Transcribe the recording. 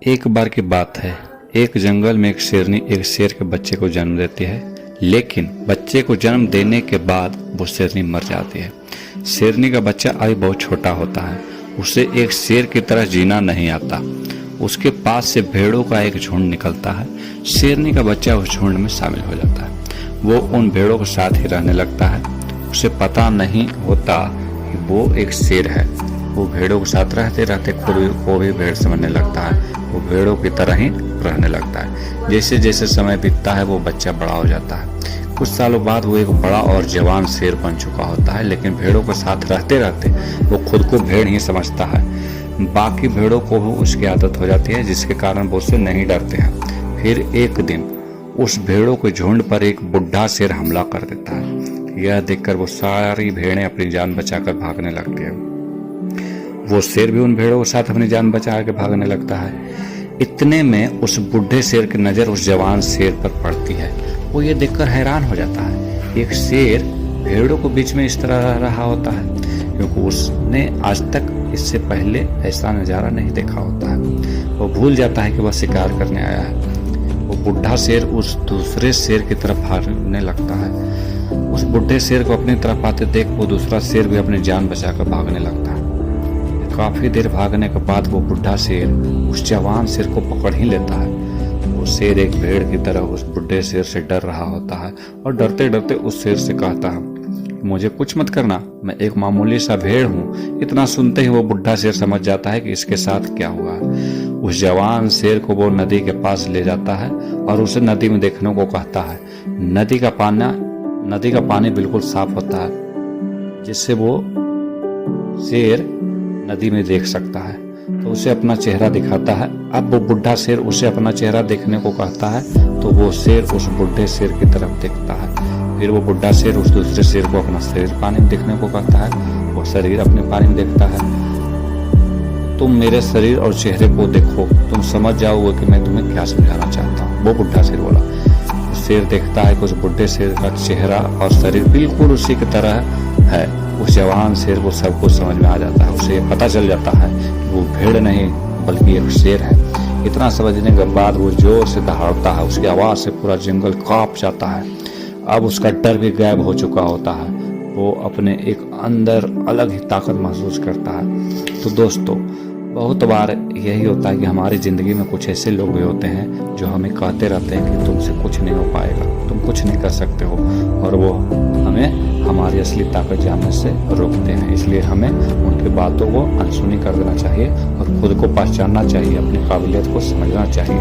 एक बार की बात है, एक जंगल में एक शेरनी एक शेर के बच्चे को जन्म देती है। लेकिन बच्चे को जन्म देने के बाद वो शेरनी मर जाती है। शेरनी का बच्चा अभी बहुत छोटा होता है, उसे एक शेर की तरह जीना नहीं आता। उसके पास से भेड़ों का एक झुंड निकलता है। शेरनी का बच्चा उस झुंड में शामिल हो जाता है। वो उन भेड़ों के साथ ही रहने लगता है। उसे पता नहीं होता कि वो एक शेर है। वो भेड़ों के साथ रहते रहते खुद को भी भेड़ समझने लगता है। वो भेड़ों की तरह ही रहने लगता है। जैसे जैसे समय बीतता है वो बच्चा बड़ा हो जाता है। कुछ सालों बाद वो एक बड़ा और जवान शेर बन चुका होता है। लेकिन भेड़ों के साथ रहते रहते वो खुद को भेड़ ही समझता है। बाकी भेड़ों को भी उसकी आदत हो जाती है, जिसके कारण वो उससे नहीं डरते हैं। फिर एक दिन उस भेड़ों के झुंड पर एक बुढ़ा शेर हमला कर देता है। यह देखकर वो सारी भेड़ें अपनी जान बचाकर भागने लगती है। वो शेर भी उन भेड़ों के साथ अपनी जान बचा के भागने लगता है। इतने में उस बुढ़े शेर की नजर उस जवान शेर पर पड़ती है। वो ये देखकर हैरान हो जाता है। एक शेर भेड़ों को बीच में इस तरह रह रहा होता है, क्योंकि उसने आज तक इससे पहले ऐसा नजारा नहीं देखा होता है। वो भूल जाता है कि वह शिकार करने आया है। वो बुढ़ा शेर उस दूसरे शेर की तरफ भागने लगता है। उस बुढ़े शेर को अपनी तरफ आते देख वो दूसरा शेर भी अपनी जान बचाकर भागने लगता है। काफी देर भागने के बाद वो बुढ़ा शेर उस जवान शेर को पकड़ ही लेता है। वो शेर एक भेड़ की तरह उस बुढ़े शेर से डर रहा होता है और डरते डरते उस शेर से कहता है, मुझे कुछ मत करना, मैं एक मामूली सा भेड़ हूँ। इतना सुनते ही वो बुढ़ा शेर समझ जाता है कि इसके साथ क्या हुआ है। उस जवान शेर को वो नदी के पास ले जाता है और उसे नदी में देखने को कहता है। नदी का पानी बिल्कुल साफ होता है, जिससे वो शेर नदी में देख सकता है। तो उसे अपना चेहरा दिखाता है। अब वो बुढ़ा शेर उसे अपना चेहरा देखने को कहता है, तो वो शेर उस बुढ़े शेर की तरफ देखता है। फिर वो बुढ़ा शेर उस दूसरे शेर को अपना शरीर पानी में देखने को कहता है। वो शरीर अपने पानी में देखता है। तुम मेरे शरीर और चेहरे को देखो, तुम समझ जाओगे कि मैं तुम्हें क्या समझाना चाहता हूँ, वो बुढ़ा शेर बोला। शेर देखता है कि उस बुढ़े शेर का चेहरा और शरीर बिल्कुल उसी की तरह है। उस जवान शेर को सब कुछ समझ में आ जाता है। उसे पता चल जाता है कि वो भेड़ नहीं बल्कि एक शेर है। इतना समझने के बाद वो जोर से दहाड़ता है। उसकी आवाज से पूरा जंगल कांप जाता है। अब उसका डर भी गायब हो चुका होता है। वो अपने एक अंदर अलग ही ताकत महसूस करता है। तो दोस्तों, बहुत बार यही होता है कि हमारी ज़िंदगी में कुछ ऐसे लोग भी होते हैं जो हमें कहते रहते हैं कि तुमसे कुछ नहीं हो पाएगा, तुम कुछ नहीं कर सकते हो, और वो हमें हमारी असली ताकत जानने से रोकते हैं। इसलिए हमें उनकी बातों को अनसुनी कर देना चाहिए और खुद को पहचानना चाहिए, अपनी काबिलियत को समझना चाहिए।